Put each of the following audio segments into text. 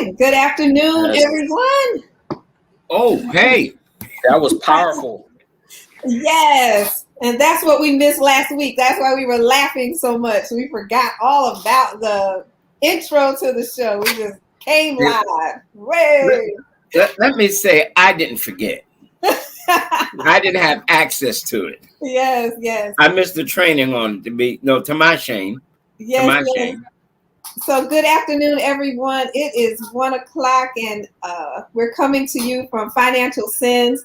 right. Good afternoon, Yes. everyone. Oh, hey. That was powerful. Yes. And that's what we missed last week. That's why we were laughing so much. We forgot all about the intro to the show. We just came live. Way. Let me say, I didn't forget. I didn't have access to it. Yes, yes. I missed the training on it to my shame. Yes, to my yes. shame. So good afternoon, everyone. It is 1:00 and we're coming to you from Financial Sins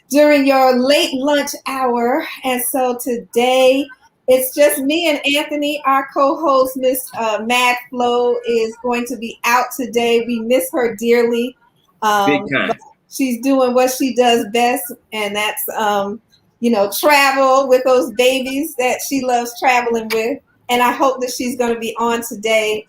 during your late lunch hour. And so today it's just me and Anthony. Our co-host, Miss Mad Flo, is going to be out today. We miss her dearly. Big time. But she's doing what she does best, and that's travel with those babies that she loves traveling with. And I hope that she's going to be on today,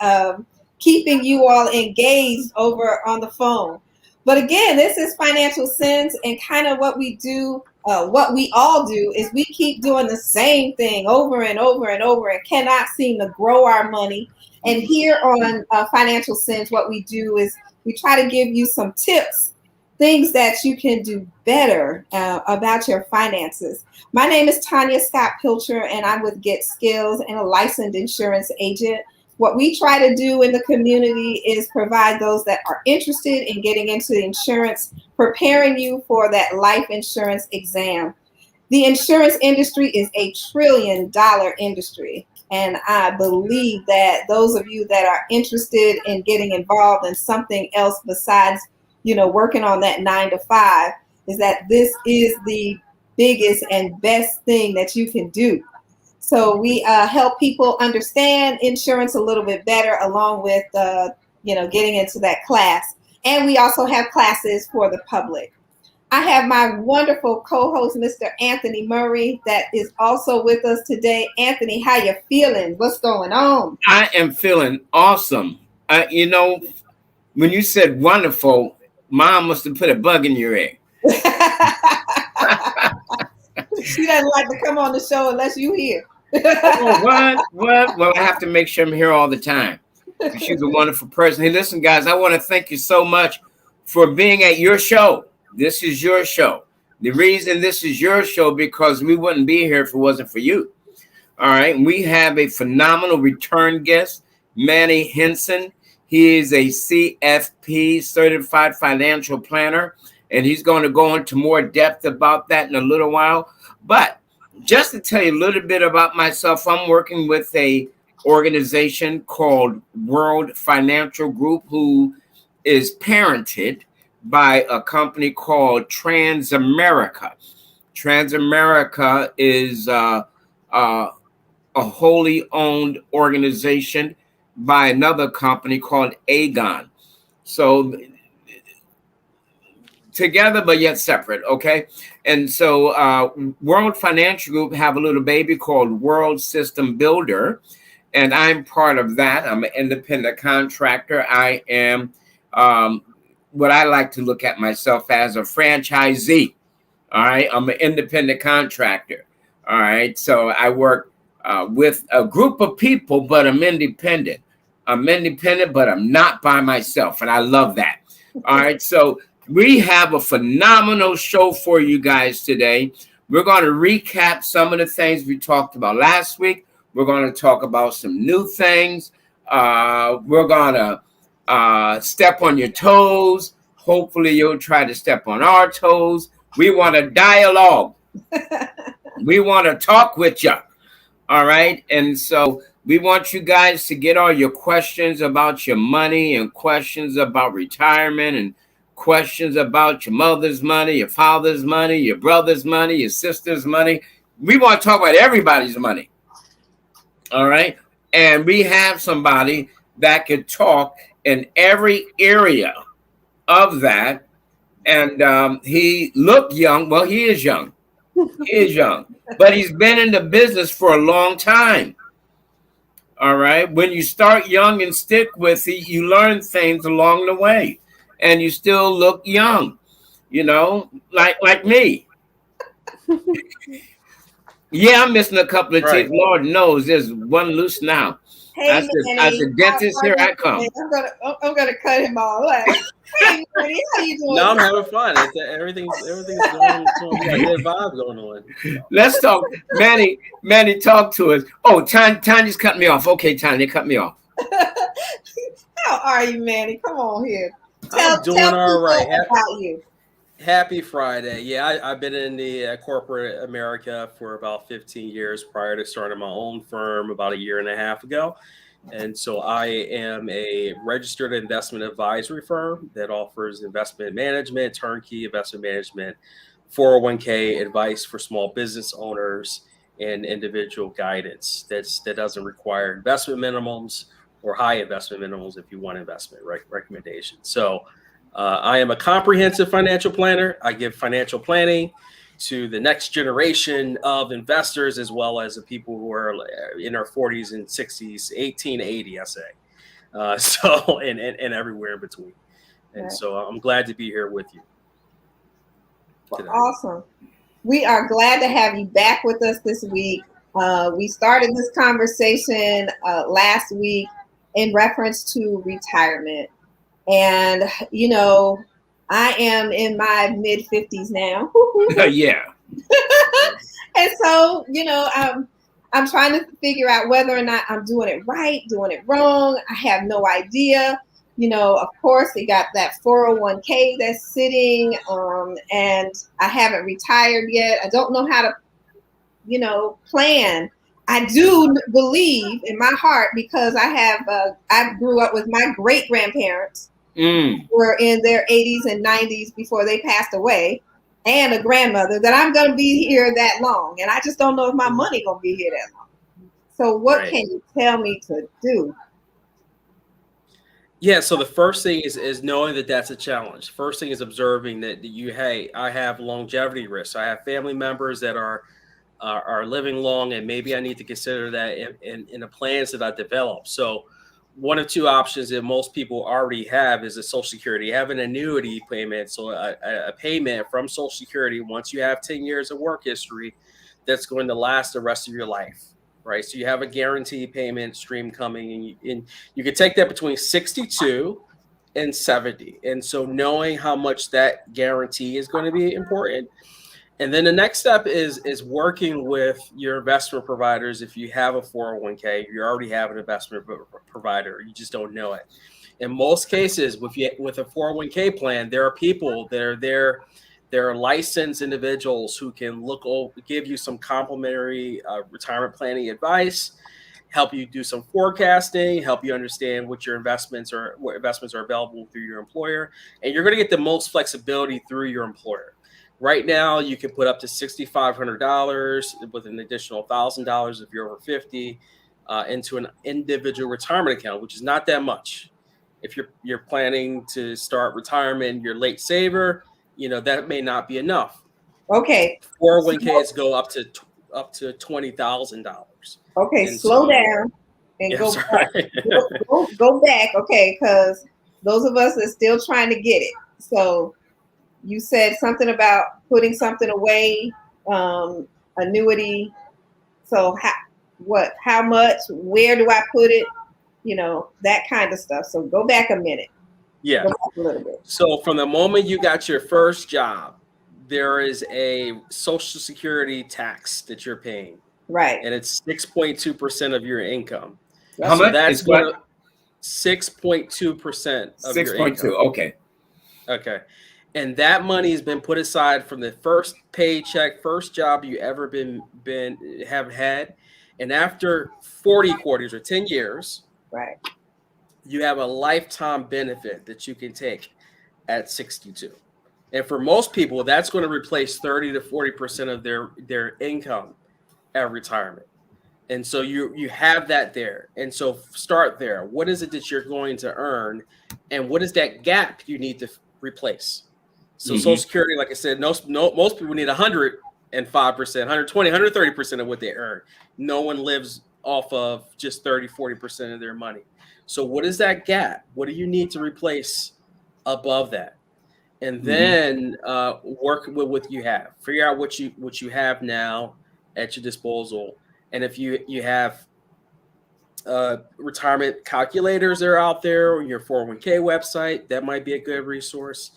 keeping you all engaged over on the phone. But again, this is Financial Sins, and kind of what we do, what we all do, is we keep doing the same thing over and over and over and cannot seem to grow our money. And here on Financial Sins, what we do is we try to give you some tips, things that you can do better about your finances. My name is Tanya Scott Pilcher, and I'm with Get Skills and a licensed insurance agent. What we try to do in the community is provide those that are interested in getting into insurance, preparing you for that life insurance exam. The insurance industry is a $1 trillion industry. And I believe that those of you that are interested in getting involved in something else besides working on that 9 to 5, is that this is the biggest and best thing that you can do. So we help people understand insurance a little bit better, along with getting into that class. And we also have classes for the public. I have my wonderful co-host, Mr. Anthony Murray, that is also with us today. Anthony, how you feeling? What's going on? I am feeling awesome. When you said wonderful, Mom must have put a bug in your egg. She doesn't like to come on the show unless you here. Oh, what? Well, I have to make sure I'm here all the time. She's a wonderful person. Hey, listen, guys, I want to thank you so much for being at your show. This is your show. The reason this is your show, because we wouldn't be here if it wasn't for you. All right. We have a phenomenal return guest, Manny Henson. He is a CFP, Certified Financial Planner, and he's going to go into more depth about that in a little while. But just to tell you a little bit about myself, I'm working with a organization called World Financial Group, who is parented by a company called Transamerica. Transamerica is a wholly owned organization by another company called Aegon. So together, but yet separate, okay? And so World Financial Group have a little baby called World System Builder, and I'm part of that. I'm an independent contractor. I am what I like to look at myself as a franchisee, all right? I'm an independent contractor, all right? So I work with a group of people, but I'm independent. I'm independent, but I'm not by myself, and I love that, all right? So we have a phenomenal show for you guys today. We're going to recap some of the things we talked about last week. We're going to talk about some new things. We're going to step on your toes. Hopefully, you'll try to step on our toes. We want a dialogue. We want to talk with you. All right. And so we want you guys to get all your questions about your money and questions about retirement and questions about your mother's money, your father's money, your brother's money, your sister's money. We want to talk about everybody's money. All right. And we have somebody that could talk in every area of that. And he looked young. Well, he is young. He is young, but he's been in the business for a long time. All right. When you start young and stick with it, you learn things along the way. And you still look young, like me. Yeah, I'm missing a couple of teeth. Lord knows there's one loose now. Hey As Manny, the how dentist, are here you I come. today? I'm gonna cut him off. Like, hey Manny, how you No, I'm doing? having fun. Everything's going. We got a good vibe going on. Let's talk. Manny, talk to us. Oh, Tanya's cut me off. Okay, Tanya, cut me off. How are you, Manny? Come on here. I'm Tell doing all people right. about you. Happy Friday. Yeah, I've been in the corporate America for about 15 years prior to starting my own firm about a year and a half ago. And so I am a registered investment advisory firm that offers investment management, turnkey investment management, 401k advice for small business owners, and individual guidance that doesn't require investment minimums or high investment minimums if you want investment recommendations. So I am a comprehensive financial planner. I give financial planning to the next generation of investors, as well as the people who are in our 40s and 60s, 18 to 80, I say. So, and everywhere in between. And Right. so I'm glad to be here with you Well, today. awesome. We are glad to have you back with us this week. We started this conversation last week in reference to retirement. And, you know, I am in my mid 50s now. Yeah. And so, you know, I'm trying to figure out whether or not I'm doing it right, doing it wrong. I have no idea. You know, of course, we got that 401k that's sitting, and I haven't retired yet. I don't know how to, you know, plan. I do believe in my heart because I grew up with my great grandparents Mm. were in their 80s and 90s before they passed away, and a grandmother that I'm going to be here that long, and I just don't know if my money going to be here that long. So what Right. can you tell me to do? Yeah, so the first thing is knowing that that's a challenge. First thing is observing that hey, I have longevity risks. I have family members that are living long, and maybe I need to consider that in the plans that I develop. So one of two options that most people already have is a Social Security. You have an annuity payment, so a payment from Social Security once you have 10 years of work history that's going to last the rest of your life, right? So you have a guaranteed payment stream coming, and you can take that between 62 and 70. And so knowing how much that guarantee is going to be important. And then the next step is working with your investment providers. If you have a 401k, you already have an investment provider, you just don't know it. In most cases, with a 401k plan, there are people that are there. There are licensed individuals who can give you some complimentary retirement planning advice, help you do some forecasting, help you understand what investments are available through your employer, and you're going to get the most flexibility through your employer. Right now, you can put up to $6,500 with an additional $1,000 if you're over 50 into an individual retirement account, which is not that much. If you're planning to start retirement, you're late saver, that may not be enough. Okay. 401ks go up to $20,000. Okay, And slow so, down and yeah, go back. sorry. Go back, okay, because those of us that are still trying to get it. So you said something about putting something away, annuity. So how much, where do I put it? You know, that kind of stuff. So go back a minute. Yeah. Go back a little bit. So from the moment you got your first job, there is a Social Security tax that you're paying. Right. And it's 6.2% of your income. How So much? that's It's going what? to 6.2% of your 6.2. income. Okay. Okay. And that money has been put aside from the first paycheck, first job you ever have had. And after 40 quarters or 10 years, Right. you have a lifetime benefit that you can take at 62. And for most people, that's going to replace 30 to 40% of their income at retirement. And so you have that there. And so start there. What is it that you're going to earn? And what is that gap you need to replace? So Social Security, like I said, most people need 105%, 120, 130% of what they earn. No one lives off of just 30, 40% of their money. So what is that gap? What do you need to replace above that? And then work with what you have. Figure out what you have now at your disposal. And if you have retirement calculators that are out there, or your 401k website. That might be a good resource.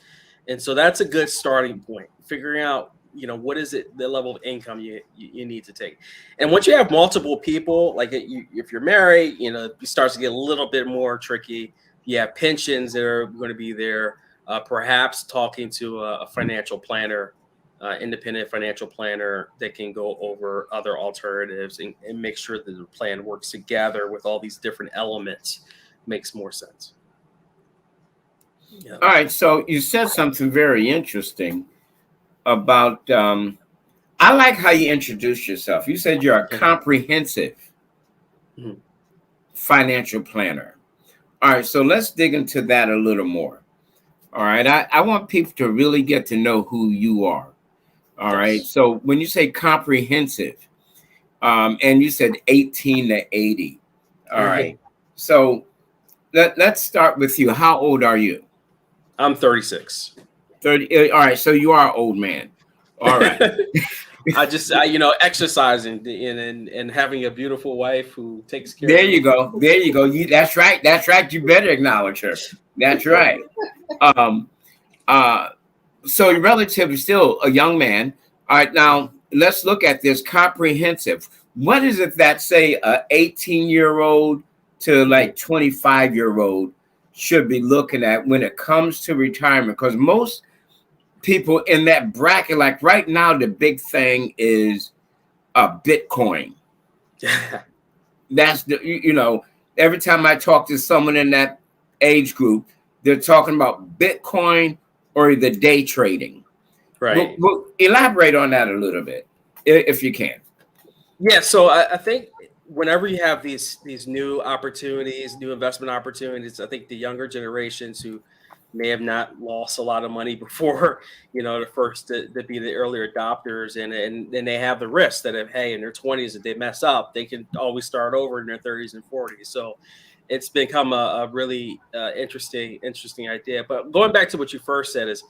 And so that's a good starting point, figuring out, what is it, the level of income you need to take. And once you have multiple people, like if you're married, it starts to get a little bit more tricky. You have pensions that are going to be there, perhaps talking to a financial planner, independent financial planner that can go over other alternatives and make sure that the plan works together with all these different elements makes more sense. Yeah. All right. So you said something very interesting about, I like how you introduced yourself. You said you're a comprehensive financial planner. All right. So let's dig into that a little more. All right. I want people to really get to know who you are. All right. So when you say comprehensive, and you said 18 to 80. All right. So let's start with you. How old are you? I'm 36. 30. All right. So you are an old man. All right. Exercising and having a beautiful wife who takes care There of me. you go. There you go. That's right. That's right. You better acknowledge her. That's right. So you're relatively still a young man. All right. Now let's look at this comprehensive. What is it that say a 18-year-old to like 25-year-old should be looking at when it comes to retirement? Because most people in that bracket, like right now, the big thing is Bitcoin. That's every time I talk to someone in that age group, they're talking about Bitcoin or the day trading. Right. We'll elaborate on that a little bit, if you can. Yeah. So I think whenever you have these new opportunities, new investment opportunities, I think the younger generations who may have not lost a lot of money before, the first to be the earlier adopters, and they have the risk that if, hey, in their 20s, if they mess up, they can always start over in their 30s and 40s. So it's become a really interesting idea. But going back to what you first said is,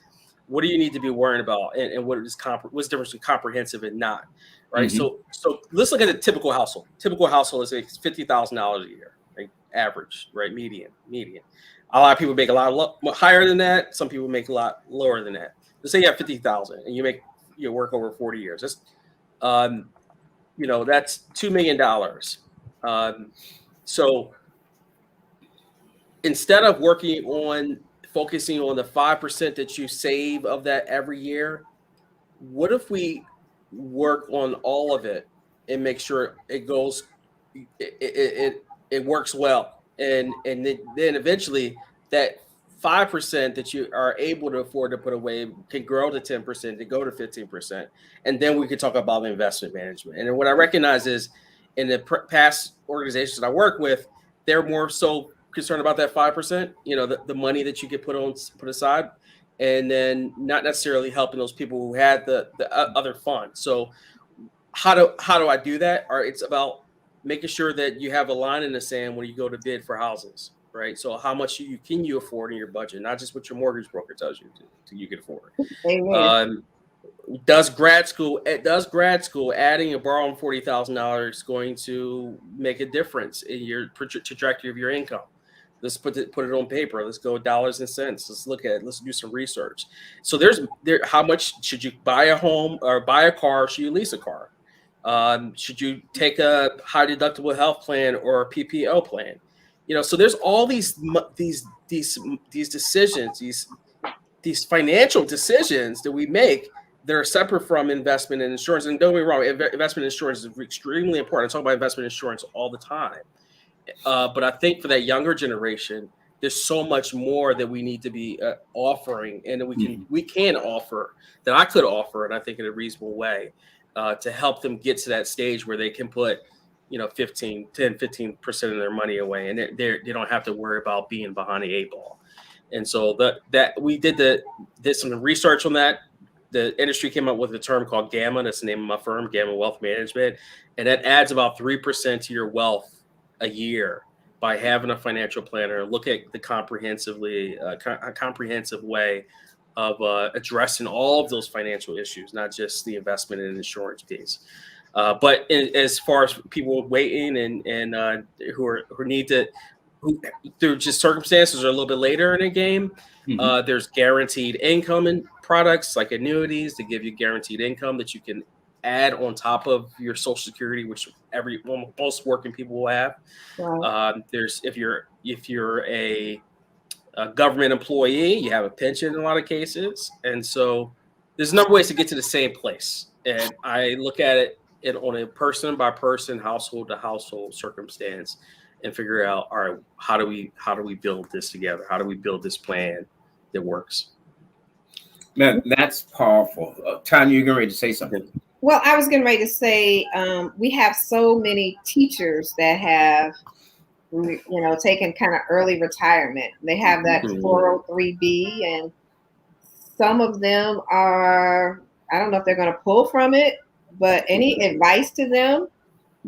what do you need to be worrying about, and what's the difference between comprehensive and not, right? Mm-hmm. So let's look at a typical household. Typical household is like $50,000 a year, right? Average, right? Median. A lot of people make a lot higher than that. Some people make a lot lower than that. Let's say you have 50,000 and you work over 40 years. That's, that's $2 million. So instead of focusing on the 5% that you save of that every year, what if we work on all of it and make sure it goes, it works well, and then eventually that 5% that you are able to afford to put away can grow to 10%, to go to 15%, and then we could talk about investment management. And what I recognize is, in the past organizations that I work with, they're more so concerned about that 5%, the money that you get put aside, and then not necessarily helping those people who had the other funds. So how do I do that? Or it's about making sure that you have a line in the sand when you go to bid for houses, right? So how much can you afford in your budget, not just what your mortgage broker tells you you can afford. Amen. Does grad school adding and borrowing $40,000 going to make a difference in your trajectory of your income? Let's put it on paper. Let's go dollars and cents. Let's look at it. Let's do some research. So how much should you buy a home or buy a car? Should you lease a car? Should you take a high deductible health plan or a PPO plan? So there's all these decisions, these financial decisions that we make that are separate from investment and insurance. And don't get me wrong, investment insurance is extremely important. I talk about investment insurance all the time. But I think for that younger generation, there's so much more that we need to be offering, and that we can offer, that I could offer, and I think in a reasonable way, to help them get to that stage where they can put 15% of their money away, and they don't have to worry about being behind the 8 ball. And so that we did some research on that. The industry came up with a term called Gamma. That's the name of my firm, Gamma Wealth Management, and that adds about 3% to your wealth a year by having a financial planner look at the comprehensive way of addressing all of those financial issues, not just the investment and insurance piece. As far as people waiting and who need to, who through just circumstances are a little bit later in the game, there's guaranteed income in products like annuities that give you guaranteed income that you can add on top of your Social Security, which most working people will have. Right. There's if you're a government employee, you have a pension in a lot of cases, and so there's a number of ways to get to the same place. And I look at it on a person by person, household to household circumstance, and figure out, all right, how do we build this together? How do we build this plan that works? Man, that's powerful. Tanya, you're getting ready to say something. Well, I was getting ready to say we have so many teachers that have, taken kind of early retirement. They have that 403B, and some of them are, I don't know if they're going to pull from it, but any advice to them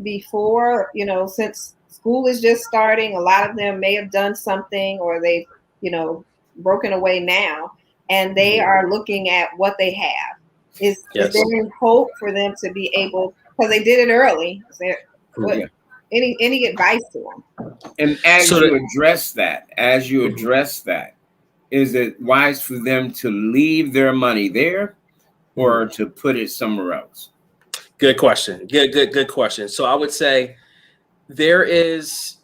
before, since school is just starting, a lot of them may have done something or they've, broken away now, and they are looking at what they have. Is there any hope for them to be able, because they did it early? Any advice to them? And as you address that, is it wise for them to leave their money there or to put it somewhere else? Good question. Good question. So I would say there is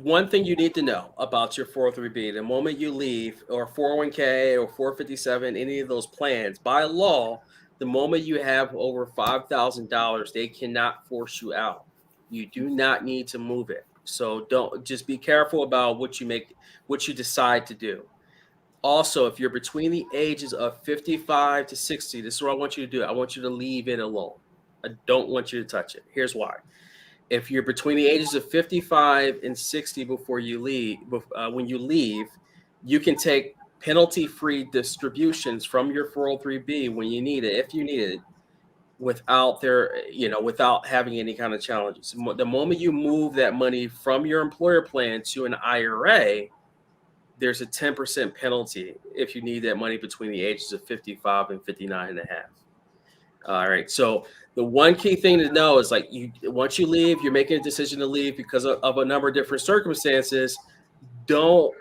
one thing you need to know about your 403B. The moment you leave, or 401k or 457, any of those plans, by law, the moment you have over $5,000, they cannot force you out. You do not need to move it. So just be careful about what you decide to do. Also, if you're between the ages of 55 to 60, this is what I want you to do. I want you to leave it alone. I don't want you to touch it. Here's why. If you're between the ages of 55 and 60 before you leave, when you leave, you can take penalty-free distributions from your 403B when you need it, if you need it, without having any kind of challenges. The moment you move that money from your employer plan to an IRA, there's a 10% penalty if you need that money between the ages of 55 and 59 and a half. All right. So the one key thing to know is, like, once you leave, you're making a decision to leave because of a number of different circumstances. Don't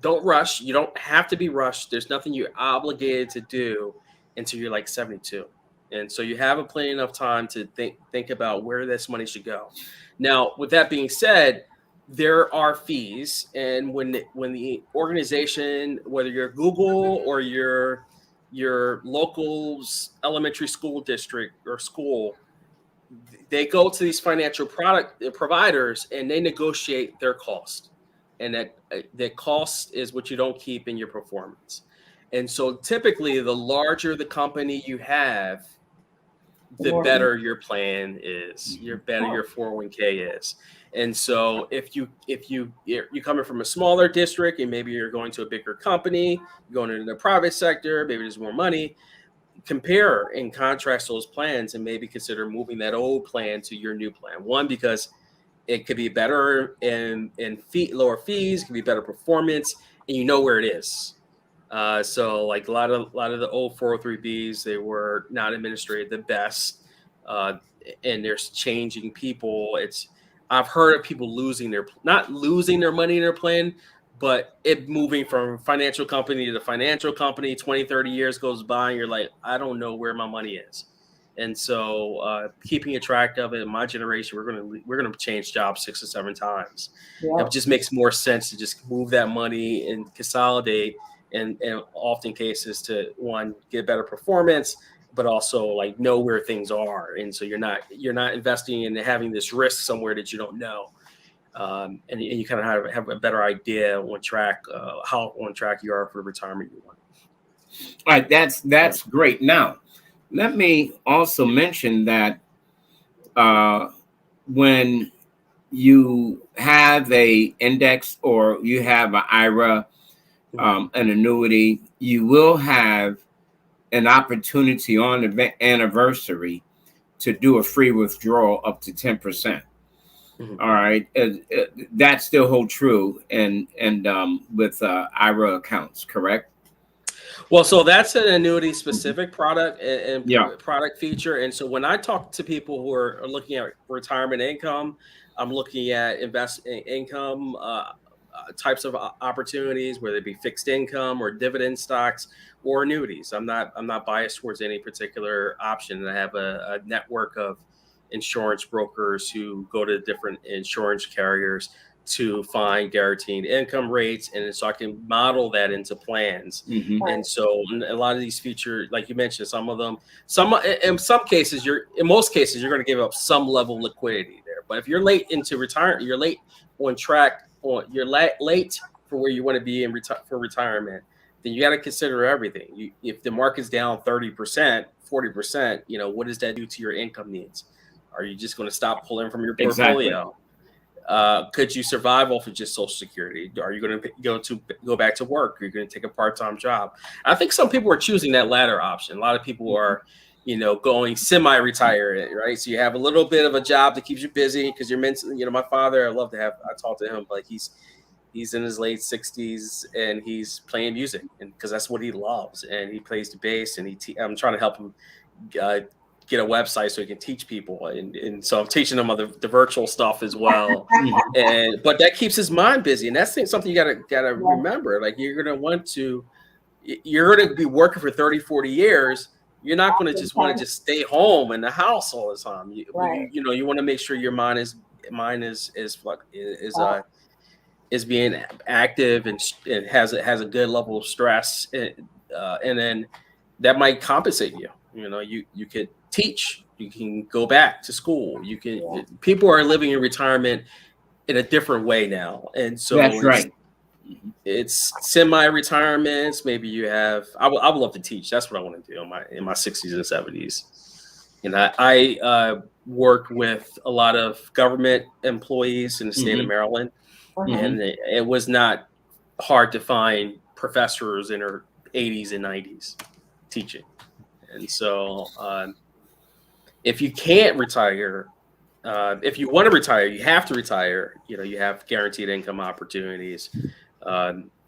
rush. You don't have to be rushed. There's nothing you're obligated to do until you're like 72. And so you have plenty enough time to think about where this money should go. Now, with that being said, there are fees, and when the organization, whether you're Google or your local's elementary school district or school, they go to these financial product providers and they negotiate their cost, and that cost is what you don't keep in your performance. And so typically, the larger the company you have, the better your plan is, your better your 401k is. And so if you're coming from a smaller district and maybe you're going to a bigger company, you're going into the private sector, maybe there's more money, compare and contrast those plans and maybe consider moving that old plan to your new plan. One, because it could be better and lower fees, it could be better performance, and you know where it is. So like a lot of the old 403Bs, they were not administrated the best, and there's changing people. I've heard of people not losing their money in their plan, but it moving from financial company to financial company. 20, 30 years goes by, and you're like, I don't know where my money is. And so keeping a track of it, in my generation, we're gonna change jobs 6 or 7 times. It just makes more sense to just move that money and consolidate, and often cases to, one, get better performance, but also like know where things are. And so you're not investing in having this risk somewhere that you don't know. And you kind of have a better idea on track, how on track you are for the retirement you want. All right, that's great. Now, let me also mention that when you have a index or you have an IRA, an annuity, you will have an opportunity on the anniversary to do a free withdrawal up to 10%. All right, that still hold true and with IRA accounts, correct? Well, so that's an annuity specific product and Yeah. product feature. And so when I talk to people who are looking at retirement income, I'm looking at income types of opportunities, whether it be fixed income or dividend stocks or annuities. I'm not biased towards any particular option. And I have a network of insurance brokers who go to different insurance carriers to find guaranteed income rates, and so I can model that into plans. Hmm. And so a lot of these features, like you mentioned, some of them, in some cases, in most cases, you're going to give up some level of liquidity there. But if you're late into retirement, you're late on track, you're late for where you want to be for retirement, then you got to consider everything. If the market's down 30%, 40%, what does that do to your income needs? Are you just going to stop pulling from your Exactly. portfolio? Could you survive off of just Social Security? Are you going to go back to work? Are you going to take a part-time job? I think some people are choosing that latter option. A lot of people are, going semi-retired, right? So you have a little bit of a job that keeps you busy because you're meant to, my father, I talk to him, like he's in his late 60s and he's playing music, and because that's what he loves, and he plays the bass, and I'm trying to help him get a website so he can teach people, and so I'm teaching him the virtual stuff as well. But that keeps his mind busy, and that's something you gotta remember. Like you're gonna be working for 30-40 years. You're not going to just want to just stay home in the house all the time. You want to make sure your mind is being active and has a good level of stress, and then that might compensate you. You could teach, you can go back to school, people are living in retirement in a different way now, and so That's right. It's semi-retirements. Maybe you have. I would love to teach. That's what I want to do in my 60s and 70s. And I work with a lot of government employees in the state of Maryland, and it was not hard to find professors in their 80s and 90s teaching. And so, if you can't retire, if you want to retire, you have to retire. You have guaranteed income opportunities,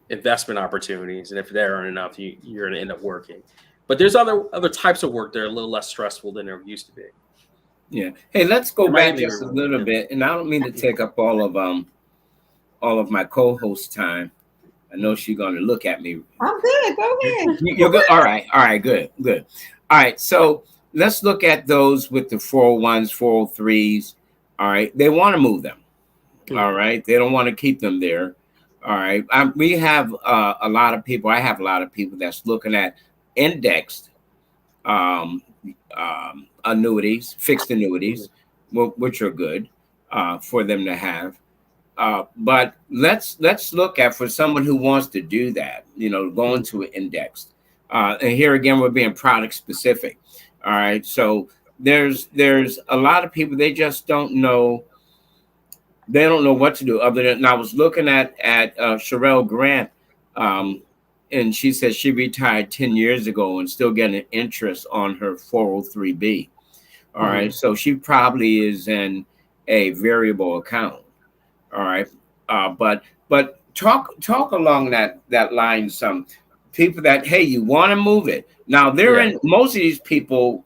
investment opportunities, and if there aren't enough, you're going to end up working. But there's other types of work that are a little less stressful than there used to be. Yeah. Hey, let's go back just a little bit, and I don't mean to take up all of my co-host time. I know she's going to look at me. I'm good. Go ahead. You're good. All right. Good. All right. So let's look at those with the 401s, 403s. All right. They want to move them. All right. They don't want to keep them there. All right. We have a lot of people. I have a lot of people that's looking at indexed annuities, fixed annuities, which are good for them to have. But let's look at, for someone who wants to do that, going to an indexed. And here again, we're being product specific. All right. So there's a lot of people, they just don't know. They don't know what to do other than, and I was looking at Sherelle Grant, and she said she retired 10 years ago and still getting interest on her 403B. All right. So she probably is in a variable account. All right. But talk along that line, some people that, hey, you want to move it. Now they're in, most of these people,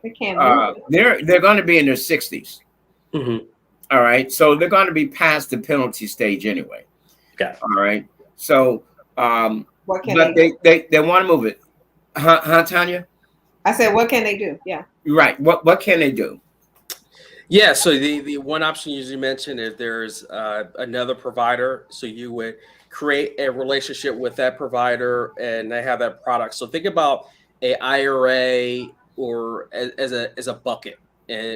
they can't move it. They're going to be in their 60s. All right. So they're going to be past the penalty stage anyway. Okay. All right. So what can they want to move it. Huh, Tanya? I said, what can they do? Yeah. Right. What can they do? Yeah, so the one option you usually mentioned, if there's another provider, so you would create a relationship with that provider and they have that product. So think about a IRA or as a bucket,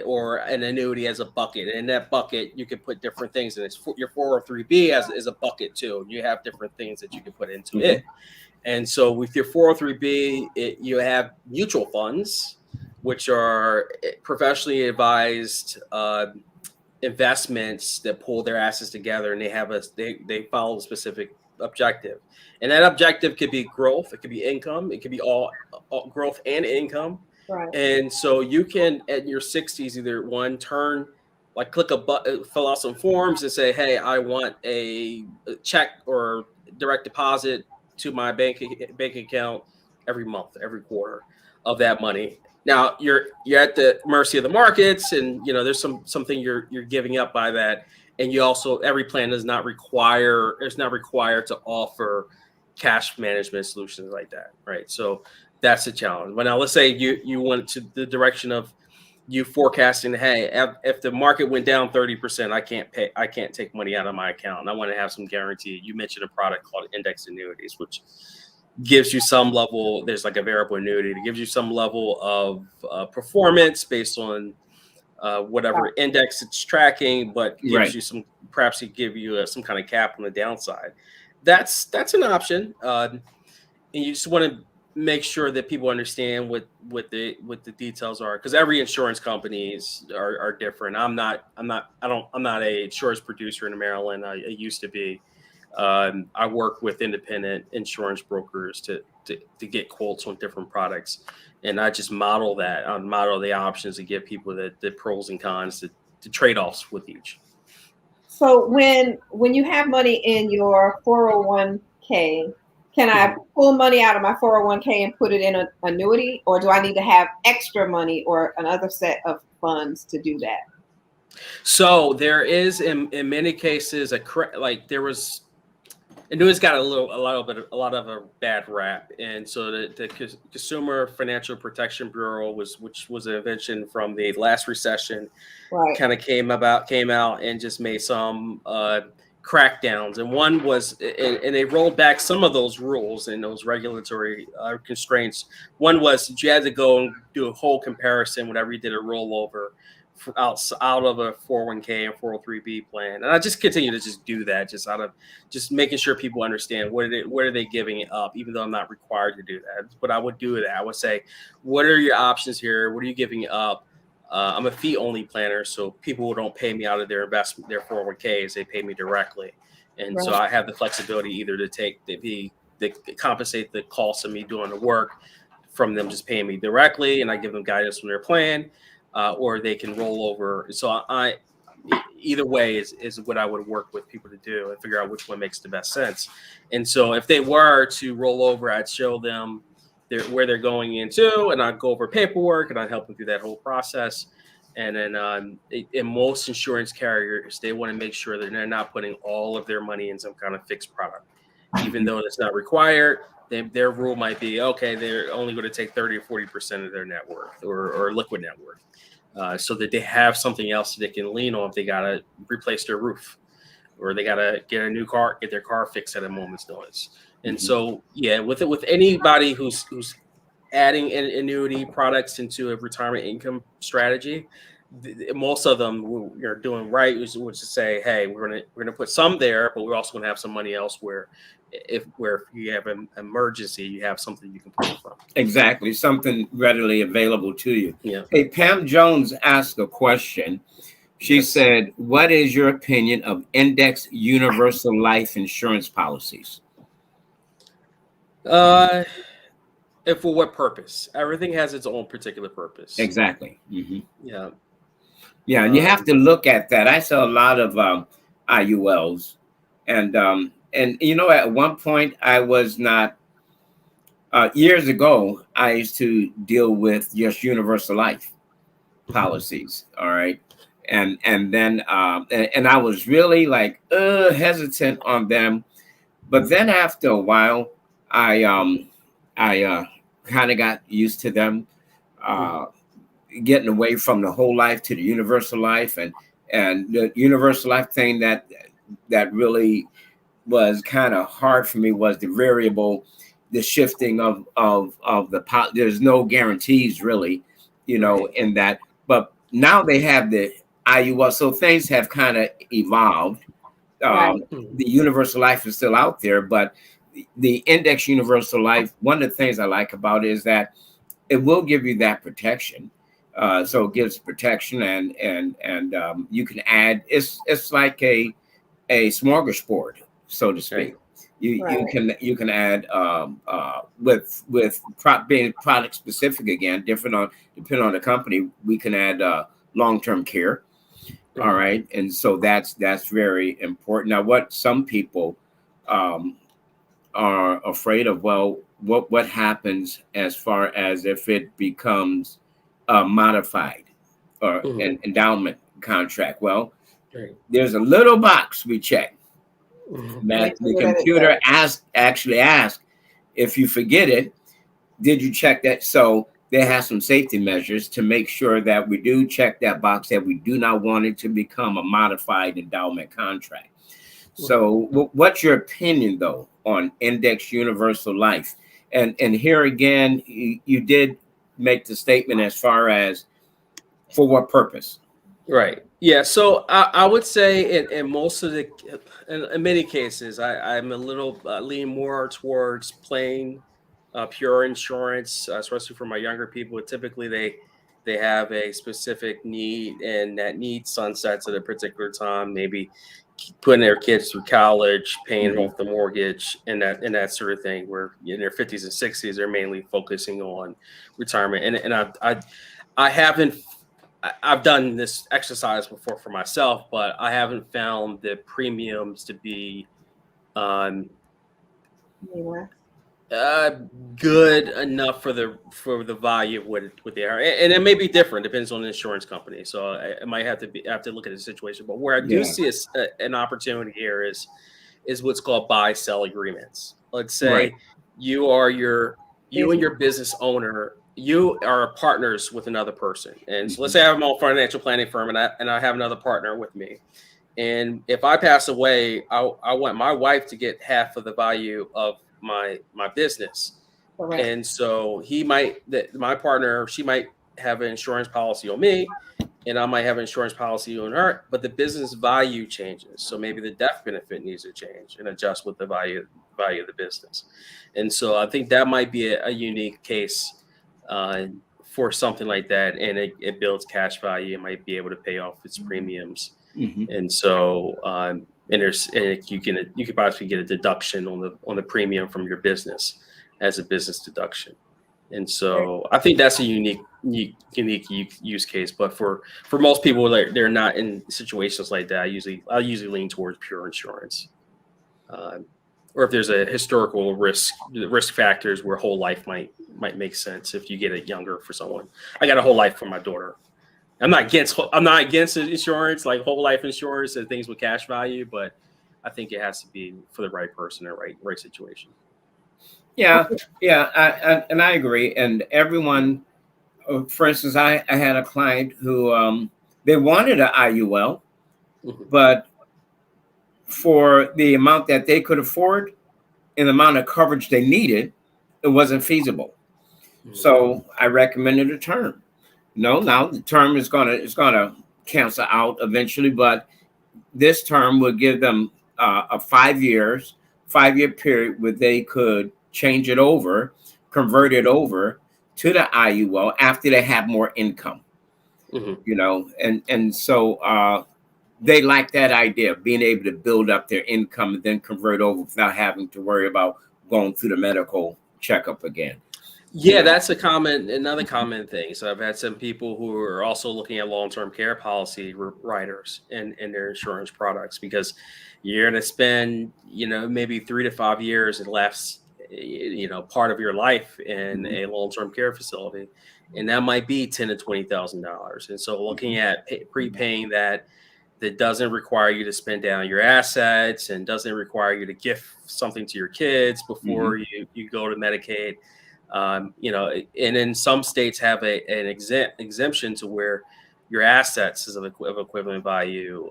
or an annuity as a bucket. And in that bucket, you can put different things in it. Your 403B is a bucket too. You have different things that you can put into it. And so with your 403B, you have mutual funds, which are professionally advised investments that pull their assets together, and they follow a specific objective. And that objective could be growth, it could be income, it could be all growth and income. Right. And so you can, at your 60s, either click a button, fill out some forms and say, hey, I want a check or direct deposit to my bank account every month, every quarter of that money. Now you're at the mercy of the markets, and there's something you're giving up by that. And you also, every plan is not required to offer cash management solutions like that, right? So that's a challenge. But now let's say you went to the direction of you forecasting, hey, if the market went down 30%, I can't take money out of my account, and I want to have some guarantee. You mentioned a product called index annuities, which gives you some level. There's like a variable annuity that gives you some level of performance based on whatever index it's tracking, but gives you some, perhaps it give you some kind of cap on the downside. That's an option, and you just want to make sure that people understand what the details are, because every insurance companies are different. I'm not a insurance producer in Maryland. I used to be. I work with independent insurance brokers to get quotes on different products, and I just model the options and give people the pros and cons, the trade-offs with each. So when you have money in your 401k, can I pull money out of my 401k and put it in an annuity, or do I need to have extra money or another set of funds to do that? So there is in many cases annuities got a lot of a bad rap, and so the Consumer Financial Protection Bureau which was an invention from the last recession, kind of came out and just made some crackdowns, and one was, and they rolled back some of those rules and those regulatory constraints. One was that you had to go and do a whole comparison whenever you did a rollover out of a 401k and 403b plan, and I just continue to just do that, just out of just making sure people understand what are they giving up, even though I'm not required to do that. But I would do that. I would say, what are your options here? What are you giving up? I'm a fee only planner, so people don't pay me out of their investment, their 401ks. They pay me directly, and so I have the flexibility either to compensate the cost of me doing the work from them just paying me directly, and I give them guidance on their plan. Or they can roll over. So either way is what I would work with people to do and figure out which one makes the best sense. And so if they were to roll over, I'd show them where they're going into, and I'd go over paperwork, and I'd help them through that whole process. And then in most insurance carriers, they want to make sure that they're not putting all of their money in some kind of fixed product, even though it's not required. Their rule might be, okay, they're only going to take 30 or 40% of their net worth or liquid net worth. So that they have something else they can lean on if they got to replace their roof, or they got to get a new car, get their car fixed at a moment's notice. And so, with anybody who's adding annuity products into a retirement income strategy, most of them are doing right, which is to say, hey, we're gonna put some there, but we're also gonna have some money elsewhere. If you have an emergency, you have something you can pull from. Exactly, something readily available to you. Yeah. Hey, Pam Jones asked a question. She said, "What is your opinion of index universal life insurance policies?" And for what purpose? Everything has its own particular purpose. Exactly. Mm-hmm. Yeah. Yeah, and you have to look at that. I saw a lot of IULs, and at one point I was not. Years ago, I used to deal with just universal life policies. All right, and then and I was really like hesitant on them, but then after a while, I kind of got used to them. Getting away from the whole life to the universal life, and the universal life thing that really was kind of hard for me was the variable, the shifting of the there's no guarantees really, in that. But now they have the IUL, so things have kind of evolved. The universal life is still out there, but the index universal life, one of the things I like about it is that it will give you that protection. So it gives protection, and you can add. It's like a smorgasbord, so to speak. You can add with being product specific again, depending on the company. We can add long-term care. All right, and so that's very important. Now, what some people are afraid of, well, what happens as far as if it becomes modified or Mhm. an endowment contract? Well, Right. there's a little box we check Mhm. that Make the sure that it computer does. actually asks, if you forget it, did you check that? So they have some safety measures to make sure that we do check that box, that we do not want it to become a modified endowment contract. So what's your opinion though on index universal life? And here again, you did make the statement as far as for what purpose. Right. Yeah. So I would say in most of the, in many cases, I'm a little lean more towards plain, pure insurance, especially for my younger people. Typically, they have a specific need, and that need sunsets at a particular time. Maybe putting their kids through college, paying Mhm. off the mortgage, and that sort of thing. Where in their 50s and 60s, they're mainly focusing on retirement. And I haven't I've done this exercise before for myself, but I haven't found the premiums to be um, Yeah. uh, good enough for the value of what they are, and it may be different, depends on the insurance company. So I might have to look at the situation. But where I do Yeah. see an opportunity here is what's called buy sell agreements. Let's Right. say you are you and Business. your business owner, you are partners with another person, and so let's Mhm. say I have my own financial planning firm, and I have another partner with me. And if I pass away, I want my wife to get half of the value of my business. Correct. And so my partner, she might have an insurance policy on me, and I might have an insurance policy on her, but the business value changes. So maybe the death benefit needs to change and adjust with the value of the business. And so I think that might be a unique case uh, for something like that, and it builds cash value. It might be able to pay off its premiums, Mhm. and so you can possibly get a deduction on the premium from your business as a business deduction. And so I think that's a unique use case. But for most people, they're not in situations like that. I usually lean towards pure insurance, uh, or if there's a historical risk factors where whole life might make sense if you get it younger for someone. I got a whole life for my daughter. I'm not against insurance, like whole life insurance and things with cash value, but I think it has to be for the right person or right situation. Yeah. Yeah. And I agree. And everyone, for instance, I had a client who they wanted an IUL, Mhm. but for the amount that they could afford and the amount of coverage they needed, it wasn't feasible. Mhm. So I recommended a term. No, now the term is gonna cancel out eventually, but this term will give them a 5 years, 5 year period where they could change it over, convert it over to the IUL after they have more income. Mhm. And so they like that idea of being able to build up their income and then convert over without having to worry about going through the medical checkup again. Yeah, that's another common thing. So I've had some people who are also looking at long-term care policy writers in their insurance products because you're going to spend, maybe 3 to 5 years and less, part of your life in Mhm. a long-term care facility, and that might be $10,000 to $20,000. And so looking at prepaying that doesn't require you to spend down your assets and doesn't require you to gift something to your kids before Mhm. you go to Medicaid. And then some states have an exemption to where your assets of equivalent value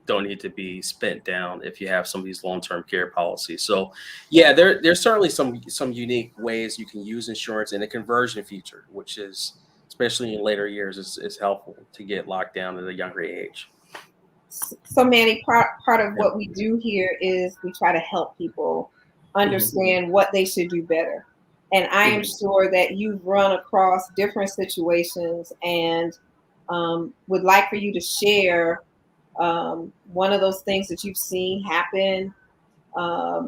don't need to be spent down if you have some of these long-term care policies. So, yeah, there's certainly some unique ways you can use insurance, and a conversion feature, which is especially in later years is helpful to get locked down at a younger age. So Manny, part of Yeah. what we do here is we try to help people Mhm. understand what they should do better. And I am Mhm. sure that you've run across different situations and would like for you to share one of those things that you've seen happen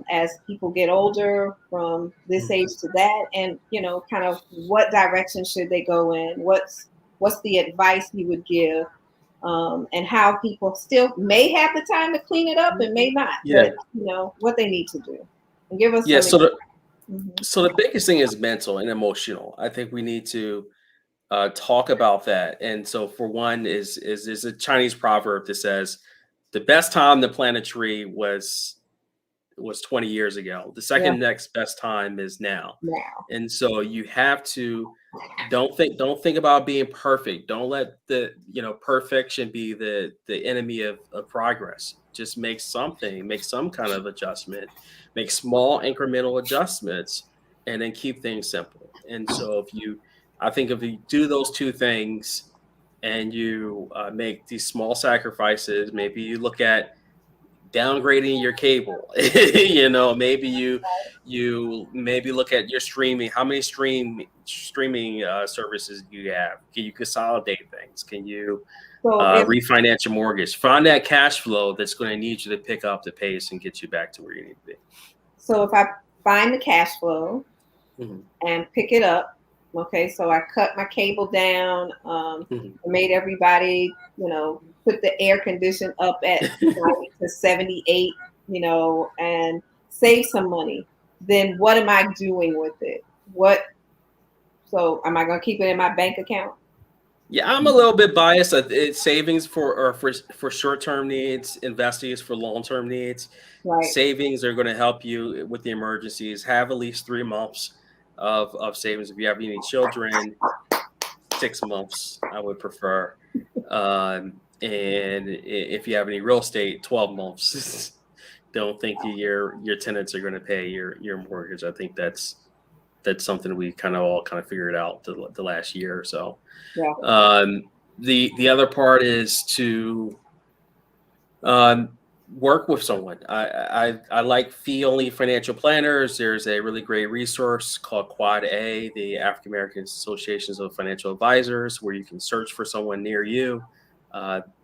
as people get older from this Mhm. age to that, and kind of what direction should they go in, what's the advice you would give, and how people still may have the time to clean it up and may not, Yeah. but what they need to do. Give us Yeah. some. So the biggest thing is mental and emotional. I think we need to talk about that. And so for one is a Chinese proverb that says the best time to plant a tree was 20 years ago. The Yeah. second next best time is now. Now. And so you have to don't think about being perfect. Don't let the perfection be the enemy of progress. Just make some kind of adjustment, make small incremental adjustments, and then keep things simple. And so I think if you do those two things and you make these small sacrifices, maybe you look at downgrading your cable. Maybe you maybe look at your streaming. How many streaming services do you have? Can you consolidate things? Can you refinance your mortgage? Find that cash flow that's going to need you to pick up the pace and get you back to where you need to be. So if I find the cash flow and pick it up, okay, so I cut my cable down, made everybody, put the air condition up at 90 to 78, and save some money. Then what am I doing with it? So am I going to keep it in my bank account? Yeah, I'm a little bit biased. It's savings for short-term needs, investing is for long-term needs. Right. Savings are going to help you with the emergencies. Have at least 3 months of savings. If you have any children, 6 months, I would prefer. And if you have any real estate, 12 months. Don't think your tenants are going to pay your mortgage. I think that's something we all figured out the last year or so. Yeah. The other part is to work with someone. I like fee-only financial planners. There's a really great resource called Quad A, the African American Associations of Financial Advisors, where you can search for someone near you.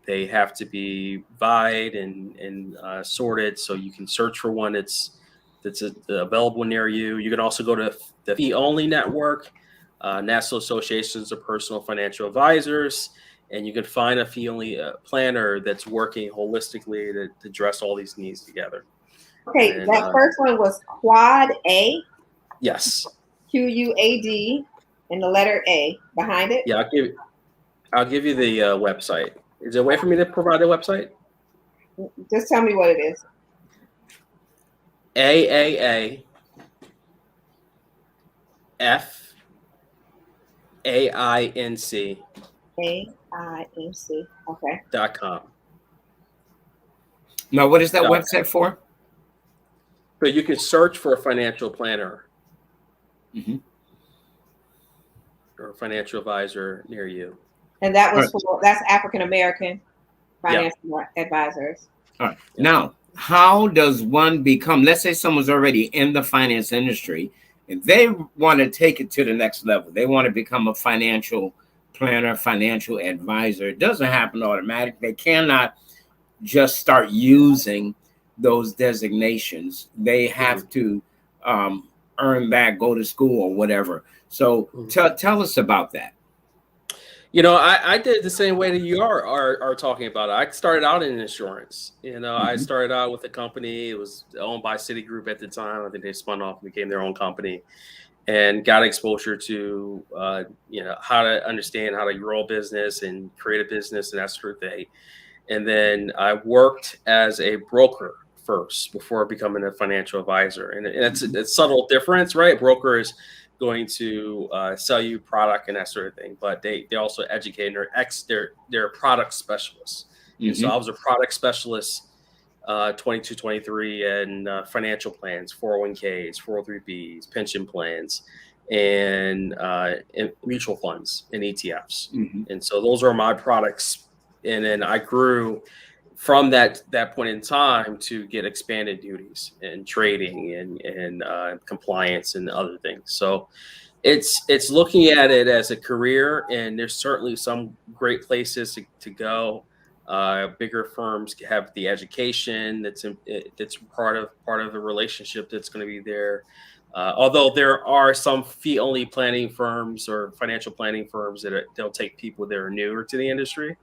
They have to be vied and sorted, so you can search for one that's available near you. You can also go to the Fee Only Network, National Associations of Personal Financial Advisors, and you can find a fee only planner that's working holistically to address all these needs together. Okay, and that first one was Quad A. Yes. QUAD and the letter A behind it. Yeah, I'll give you the website. Is there a way for me to provide the website? Just tell me what it is. AAA FAINC. AINC. Okay. .com. Now, what is that website for? So you can search for a financial planner or a financial advisor near you. And that was that's African American financial advisors. All right. Now, how does one become, let's say someone's already in the finance industry and they want to take it to the next level. They want to become a financial planner, financial advisor. It doesn't happen automatically. They cannot just start using those designations. They have to earn that, go to school or whatever. So tell us about that. I did the same way that you are talking about it. I started out in insurance. I started out with a company. It was owned by Citigroup at the time. I think they spun off and became their own company, and got exposure to how to understand how to grow a business and create a business and that sort of thing. And then I worked as a broker first before becoming a financial advisor. And it's a subtle difference, right? Broker is going to sell you product and that sort of thing, but they also educate and they're product specialists. And so I was a product specialist 22, 23 and financial plans, 401ks, 403bs, pension plans, and mutual funds and ETFs. And so those are my products. And then I grew from that point in time to get expanded duties and trading and compliance and other things. So it's looking at it as a career, and there's certainly some great places to go. Bigger firms have the education that's part of the relationship that's going to be there. Although there are some fee-only planning firms or financial planning firms they'll take people that are newer to the industry.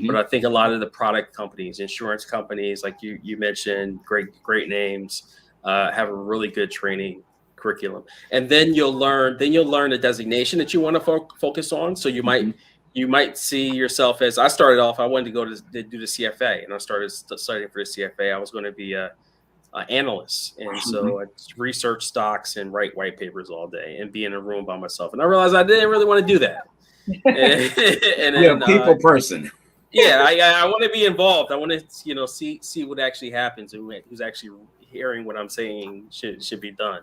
But I think a lot of the product companies, insurance companies, like you mentioned, great names, have a really good training curriculum, and then you'll learn the designation that you want to focus on. So you might see yourself as, I started off, I wanted to go to do the CFA, and I started studying for the CFA. I was going to be a analyst, and so I research stocks and write white papers all day and be in a room by myself. And I realized I didn't really want to do that. And You're then, a people person. Yeah, I want to be involved. I want to see what actually happens and who's actually hearing what I'm saying should be done.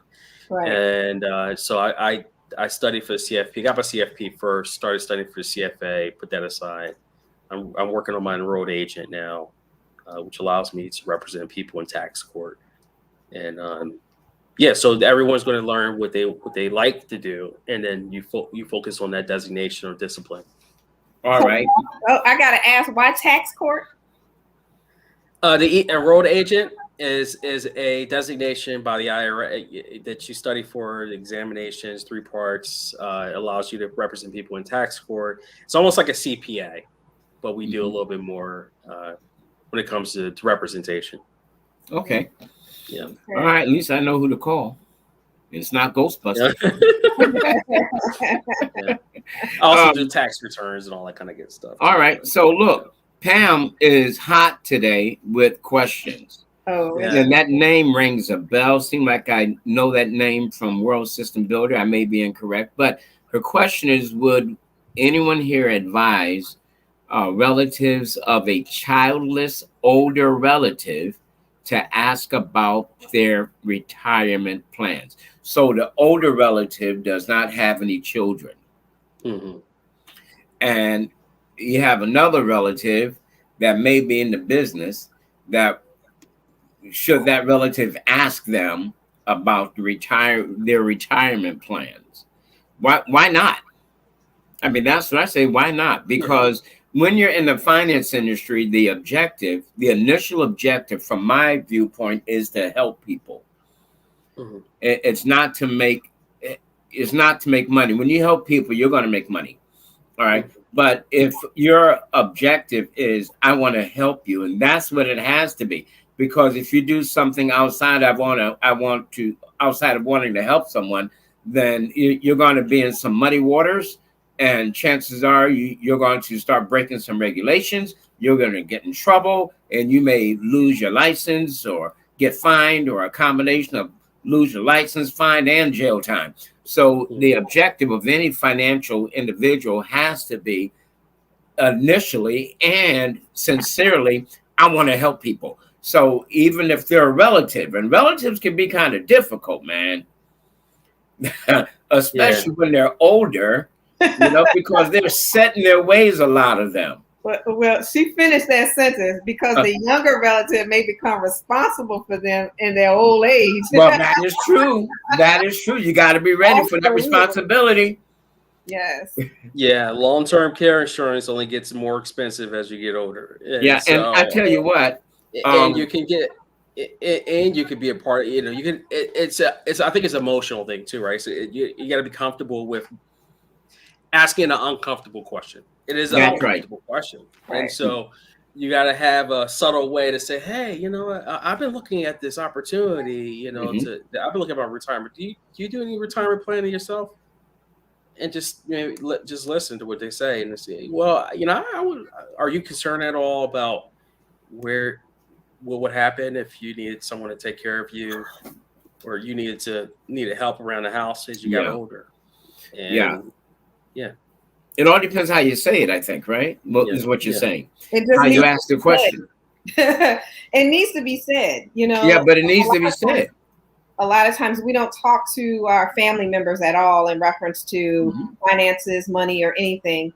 Right. And so I studied for the CFP. Got my CFP first. Started studying for the CFA. Put that aside. I'm working on my enrolled agent now, which allows me to represent people in tax court. And so everyone's going to learn what they like to do, and then you focus on that designation or discipline. All right. Oh, I gotta ask, why tax court? The enrolled agent is a designation by the IRS that you study for examinations, 3 parts. Allows you to represent people in tax court. It's almost like a CPA, but we do a little bit more when it comes to representation. Okay. Yeah. All right. At least I know who to call. It's not Ghostbusters. Yeah. I also do tax returns and all that kind of good stuff. All right. So look, Pam is hot today with questions. Oh, Yeah. And that name rings a bell. Seems like I know that name from World System Builder. I may be incorrect, but her question is: would anyone here advise relatives of a childless older relative to ask about their retirement plans? So the older relative does not have any children. Mm-hmm. And you have another relative that may be in the business, that should that relative ask them about their retirement plans? Why not? I mean, that's what I say. Why not? Because when you're in the finance industry, the initial objective from my viewpoint is to help people. Mm-hmm. It's not to make money. When you help people, you're going to make money. All right. Mm-hmm. But if your objective is, I want to help you, and that's what it has to be. Because if you do something outside of wanting to help someone, then you're going to be in some muddy waters, and chances are you're going to start breaking some regulations. You're going to get in trouble, and you may lose your license or get fined, or a combination of lose your license, fine, and jail time. So the objective of any financial individual has to be initially and sincerely, I want to help people. So even if they're a relative, and relatives can be kind of difficult, man, especially when they're older, because they're set in their ways, a lot of them. Well, she finished that sentence, because the younger relative may become responsible for them in their old age. Well, that is true. That is true. You got to be ready for that responsibility. Yes. Yeah, long-term care insurance only gets more expensive as you get older. And I tell you what, and you can get, and you could be a part. You can. It's I think it's an emotional thing too, right? So you got to be comfortable with asking an uncomfortable question. It is an uncomfortable question, right. And so you got to have a subtle way to say, "Hey, I've been looking at this opportunity. I've been looking at my retirement. Do you do any retirement planning yourself?" And just just listen to what they say and say, "Well, are you concerned at all about what would happen if you needed someone to take care of you, or you needed help around the house as you got older?" And it all depends how you say it, I think, right? Is what you're saying. How you ask the question. It needs to be said, Yeah, but it needs to be said. A lot of times we don't talk to our family members at all in reference to finances, money, or anything.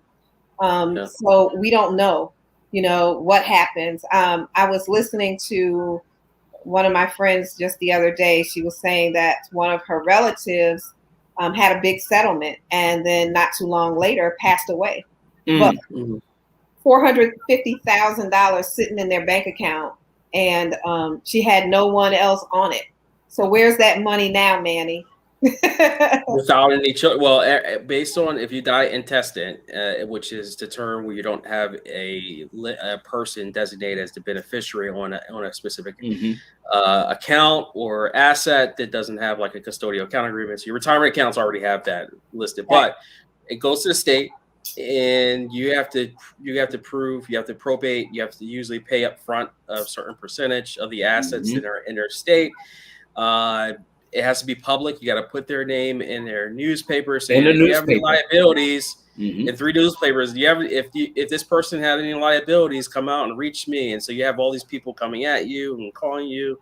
So we don't know, what happens. I was listening to one of my friends just the other day. She was saying that one of her relatives had a big settlement, and then not too long later passed away. But $450,000 sitting in their bank account, and she had no one else on it. So where's that money now, Manny? Without any children. Well, based on if you die intestate, which is the term where you don't have a person designated as the beneficiary on a specific account or asset that doesn't have like a custodial account agreement. So your retirement accounts already have that listed, but it goes to the state, and you have to prove, you have to probate, you have to usually pay up front a certain percentage of the assets in their state. It has to be public. You got to put their name in their newspaper saying if you have any liabilities in 3 newspapers. If this person had any liabilities, come out and reach me. And so you have all these people coming at you and calling you.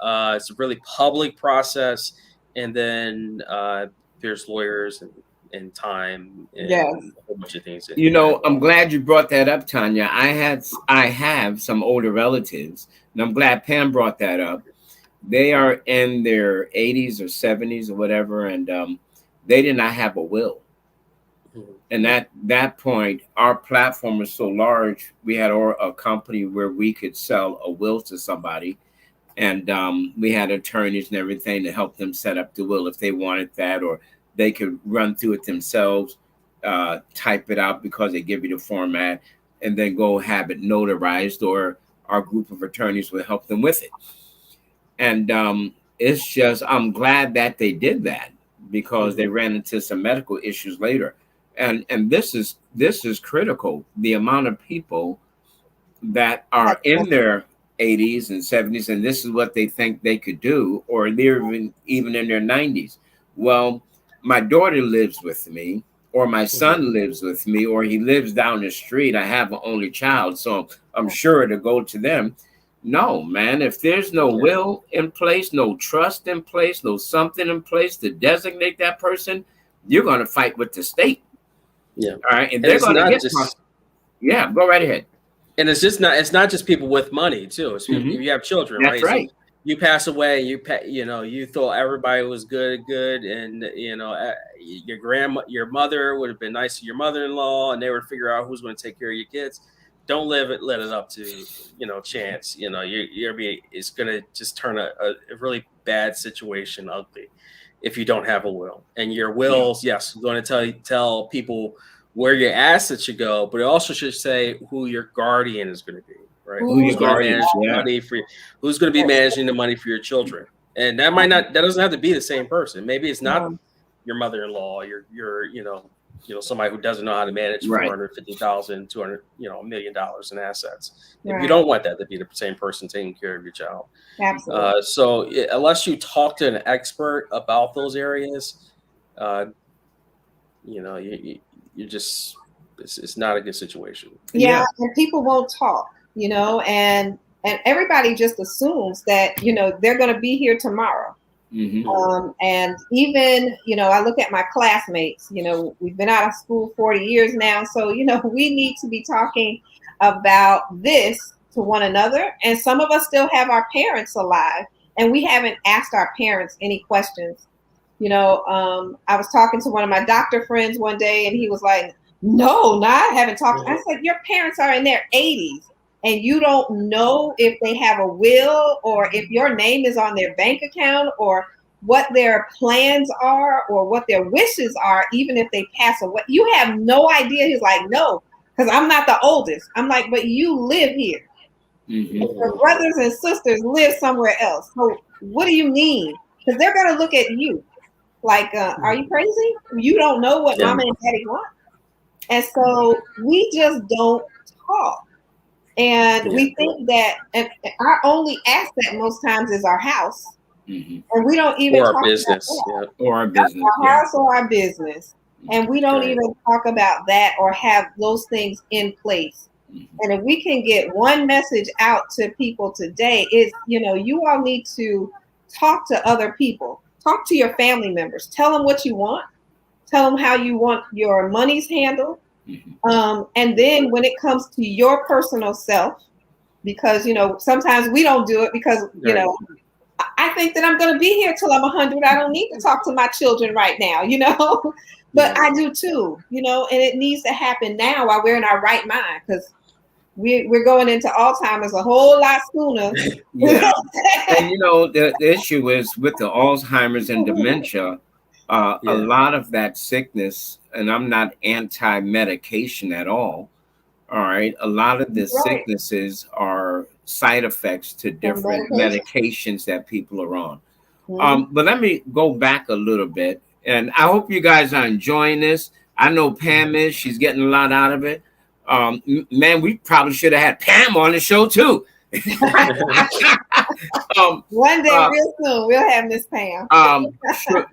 It's a really public process, and then there's lawyers and time and a whole bunch of things. I'm glad you brought that up, Tanya. I have some older relatives, and I'm glad Pam brought that up. They are in their 80s or 70s or whatever, and they did not have a will. And at that point, our platform was so large, we had a company where we could sell a will to somebody, and we had attorneys and everything to help them set up the will if they wanted that, or they could run through it themselves, type it out because they give you the format, and then go have it notarized, or our group of attorneys would help them with it. And it's just, I'm glad that they did that, because they ran into some medical issues later. And this is critical. The amount of people that are in their 80s and 70s, and this is what they think they could do, or they're even in their 90s. Well, my daughter lives with me, or my son lives with me, or he lives down the street. I have an only child, so I'm sure to go to them. No, man, if there's no will in place, no trust in place, no something in place to designate that person, you're going to fight with the state. Yeah. All right. And they're going to get go right ahead. And it's not just people with money too. It's if you have children, That's right. So you pass away, you thought everybody was good, and your mother would have been nice to your mother-in-law, and they would figure out who's going to take care of your kids. Don't let it up to chance. It's going to just turn a really bad situation ugly if you don't have a will. And your wills, yes, going to tell people where your assets should go, but it also should say who your guardian is going to be, right? Who's going to manage money for you? Who's going to be managing the money for your children? And that doesn't have to be the same person. Maybe it's not your mother-in-law, somebody who doesn't know how to manage $450,000, $200, $1 million in assets. If you don't want that to be the same person taking care of your child. Absolutely. So unless you talk to an expert about those areas, you just, it's not a good situation. And people won't talk, and everybody just assumes that, they're going to be here tomorrow. And even, I look at my classmates, we've been out of school 40 years now. So, we need to be talking about this to one another. And some of us still have our parents alive, and we haven't asked our parents any questions. I was talking to one of my doctor friends one day, and he was like, no, I haven't talked. I said, your parents are in their 80s. And you don't know if they have a will, or if your name is on their bank account, or what their plans are, or what their wishes are, even if they pass away. You have no idea. He's like, no, because I'm not the oldest. I'm like, but you live here. Your brothers and sisters live somewhere else. So what do you mean? Because they're going to look at you like, are you crazy? You don't know what mama and daddy want. And so we just don't talk. And we think that our only asset most times is our house. And we don't even talk about business. that. Or our business. Our house or our business. And we don't even talk about that or have those things in place. And if we can get one message out to people today, is, you all need to talk to other people. Talk to your family members. Tell them what you want. Tell them how you want your money's handled. And then when it comes to your personal self, because, sometimes we don't do it because, I think that I'm going to be here till I'm 100. I don't need to talk to my children right now, but I do too, and it needs to happen now while we're in our right mind, because we're going into Alzheimer's a whole lot sooner. And the issue is with the Alzheimer's and dementia, A lot of that sickness, and I'm not anti-medication at all. All right. A lot of the sicknesses are side effects to different medications that people are on. But let me go back a little bit. And I hope you guys are enjoying this. I know Pam is. She's getting a lot out of it. Man, we probably should have had Pam on the show too. One day, real soon, we'll have Miss Pam.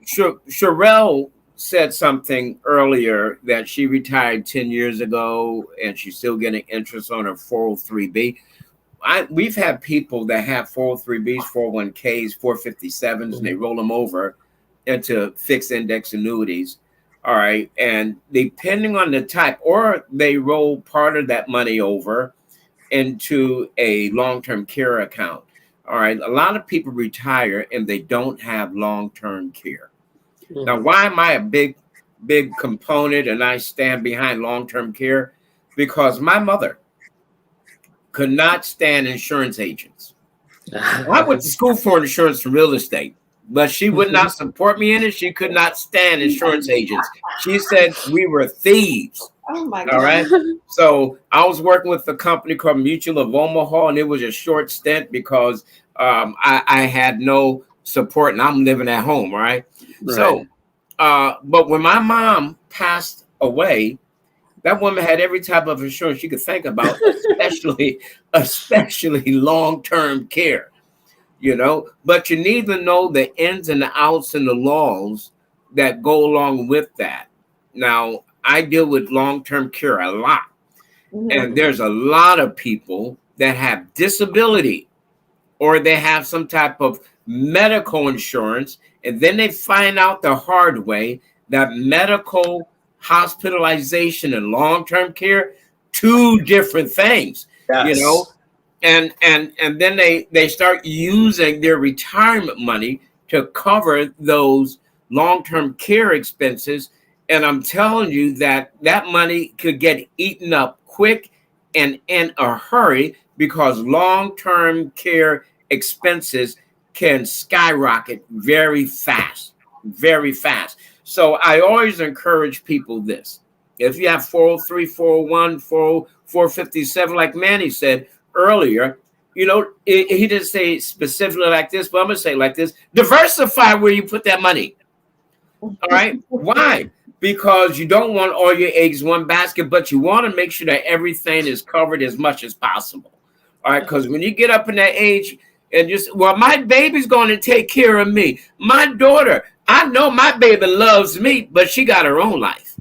Sherelle said something earlier that she retired 10 years ago and she's still getting interest on her 403b. We've had people that have 403bs, 401ks, 457s, and they roll them over into fixed index annuities. All right. And depending on the type, or they roll part of that money over into a long-term care account. All right. A lot of people retire and they don't have long-term care. Now, why am I a big component and I stand behind long-term care? Because my mother could not stand insurance agents. I went to school for insurance and real estate, but she would not support me in it. She could not stand insurance agents. She said we were thieves. Oh my God. All right. So I was working with a company called Mutual of Omaha, and it was a short stint because I had no support and I'm living at home. Right. So, but when my mom passed away, that woman had every type of insurance you could think about, especially long-term care, you know. But you need to know the ins and the outs and the laws that go along with that. Now, I deal with long-term care a lot, and there's a lot of people that have disability or they have some type of medical insurance, and then they find out the hard way that medical hospitalization and long-term care, two different things. You know, and then they start using their retirement money to cover those long-term care expenses, and I'm telling you that money could get eaten up quick and in a hurry because long-term care expenses can skyrocket very fast. So I always encourage people this. If you have 403, 401, 457, like Manny said earlier, you know, he didn't say specifically like this, but I'm going to say like this. Diversify where you put that money. All right. Why? Because you don't want all your eggs in one basket, but you want to make sure that everything is covered as much as possible. All right. Because when you get up in that age and just, well, my baby's going to take care of me. My daughter, I know my baby loves me, but she got her own life.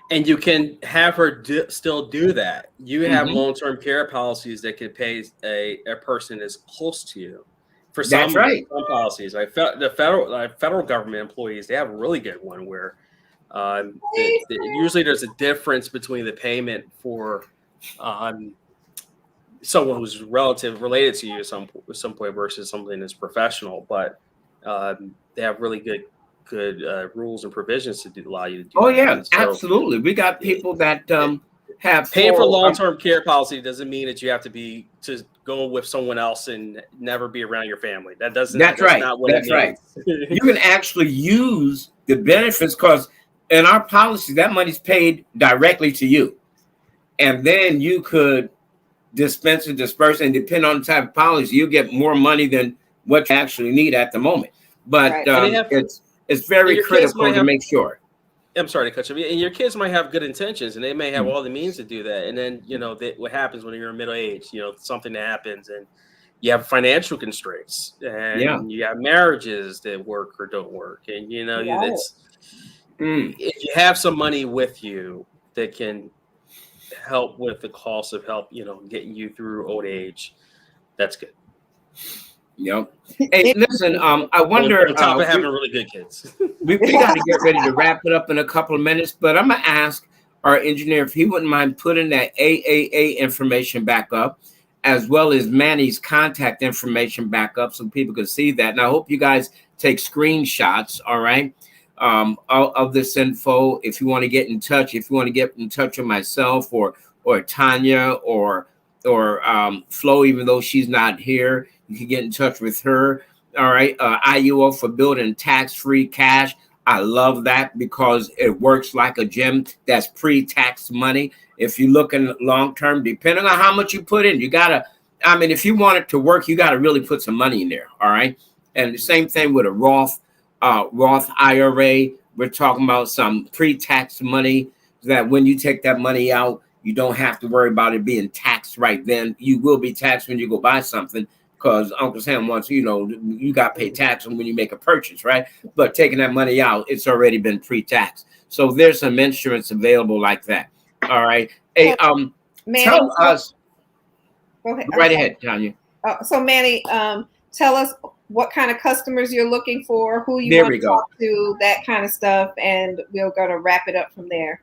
And you can have her still do that. You have long-term care policies that can pay a person as close to you. For some policies, like the federal government employees, they have a really good one where usually there's a difference between the payment for someone who's related to you at some point versus something that's professional, but they have really good rules and provisions to allow you to do. Oh yeah, so, absolutely. We got people that have paying for long-term care policy doesn't mean that you have to go with someone else and never be around your family. That's right. Not what it means. You can actually use the benefits because in our policy, that money's paid directly to you, and then you could dispense and disperse, and depending on the type of policy, you get more money than what you actually need at the moment. But it's very critical to make sure. I'm sorry to cut you. And your kids might have good intentions, and they may have all the means to do that. And then, you know, what happens when you're in middle age? You know, something that happens, and you have financial constraints, and you have marriages that work or don't work, and you know, if you have some money with you that can help with the cost of help, you know, getting you through old age, that's good. Yep. Hey, listen, I wonder. On top of having really good kids, we got to get ready to wrap it up in a couple of minutes, but I'm gonna ask our engineer if he wouldn't mind putting that AAA information back up, as well as Manny's contact information back up, so people can see that. And I hope you guys take screenshots. All right. Of this info. If you want to get in touch, with myself or Tanya or Flo, even though she's not here, you can get in touch with her. All right. IUO for building tax-free cash. I love that because it works like a gym. That's pre-tax money. If you're looking long-term, depending on how much you put in, you gotta, I mean, if you want it to work, you gotta really put some money in there. All right. And the same thing with a Roth IRA. We're talking about some pre-tax money that when you take that money out, you don't have to worry about it being taxed right then. You will be taxed when you go buy something because Uncle Sam wants, you got to pay tax when you make a purchase, right? But taking that money out, it's already been pre-taxed. So there's some insurance available like that. All right. Hey, Manny, tell us. Go ahead. Right ahead, Tanya. So Manny, tell us what kind of customers you're looking for, who you There want we to go. talk to, that kind of stuff, and we're going to wrap it up from there.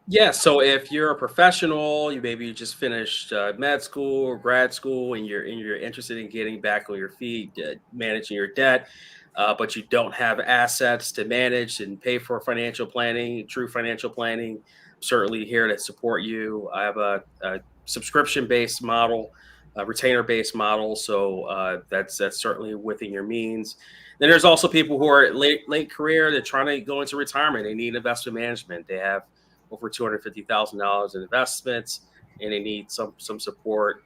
Yeah, so if you're a professional, you just finished med school or grad school, and you're interested in getting back on your feet, managing your debt, but you don't have assets to manage and pay for financial planning, true financial planning, I'm certainly here to support you. I have a subscription-based model, a retainer-based model, so that's certainly within your means. Then there's also people who are late career. They're trying to go into retirement. They need investment management. They have over $250,000 in investments, and they need some support.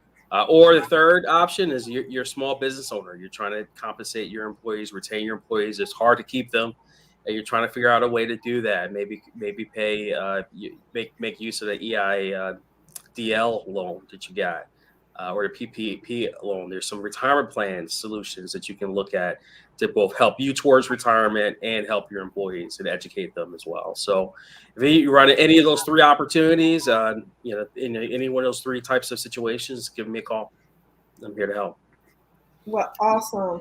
Or the third option is you're a small business owner. You're trying to compensate your employees, retain your employees. It's hard to keep them, and you're trying to figure out a way to do that. Maybe pay make use of the EIDL loan that you got. Or the PPP loan. There's some retirement plan solutions that you can look at to both help you towards retirement and help your employees and educate them as well. So if you run any of those three opportunities, in any one of those three types of situations, give me a call. I'm here to help. Well, awesome.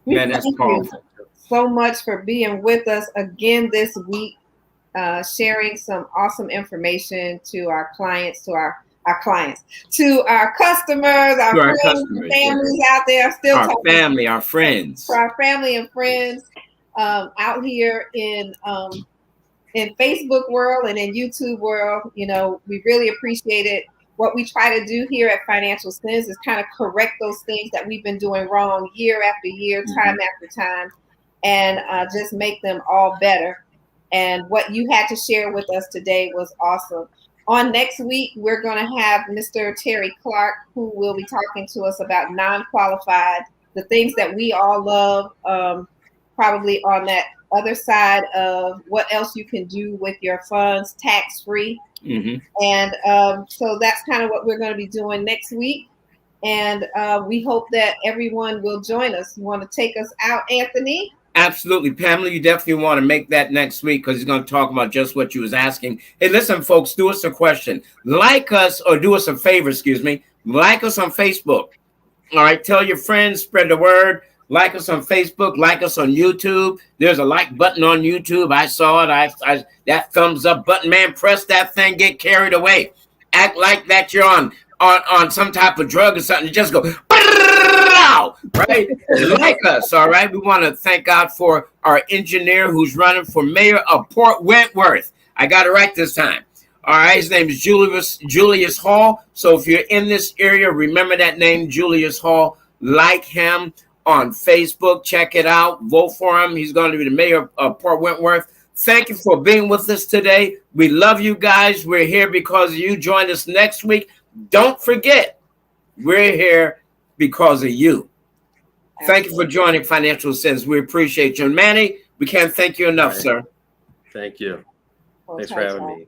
Man, that's powerful. You so much for being with us again this week, sharing some awesome information to our clients, to our customers, our friends, families out there, still our family, our friends, for our family and friends out here in Facebook world and in YouTube world. We really appreciate it. What we try to do here at Financial Sins is kind of correct those things that we've been doing wrong year after year, time after time, and just make them all better. And what you had to share with us today was awesome. On next week, we're going to have Mr. Terry Clark, who will be talking to us about non-qualified, the things that we all love, probably on that other side of what else you can do with your funds tax-free. And so that's kind of what we're going to be doing next week. And we hope that everyone will join us. You want to take us out, Anthony? Absolutely. Pamela, you definitely want to make that next week because he's going to talk about just what you was asking. Hey, listen, folks, do us a question. Like us, or do us a favor, like us on Facebook. All right, tell your friends, spread the word. Like us on Facebook, like us on YouTube. There's a like button on YouTube. I saw it. That thumbs up button, man, press that thing, get carried away. Act like that you're on some type of drug or something. Just go, right? Like us, all right? We want to thank God for our engineer who's running for mayor of Port Wentworth. I got it right this time. All right, his name is Julius Hall. So if you're in this area, remember that name, Julius Hall. Like him on Facebook. Check it out. Vote for him. He's going to be the mayor of Port Wentworth. Thank you for being with us today. We love you guys. We're here because of you. Join us next week. Don't forget, we're here because of you. Thank you for joining Financial Sense. We appreciate you. And Manny, we can't thank you enough, sir. Thank you. Thanks for having me.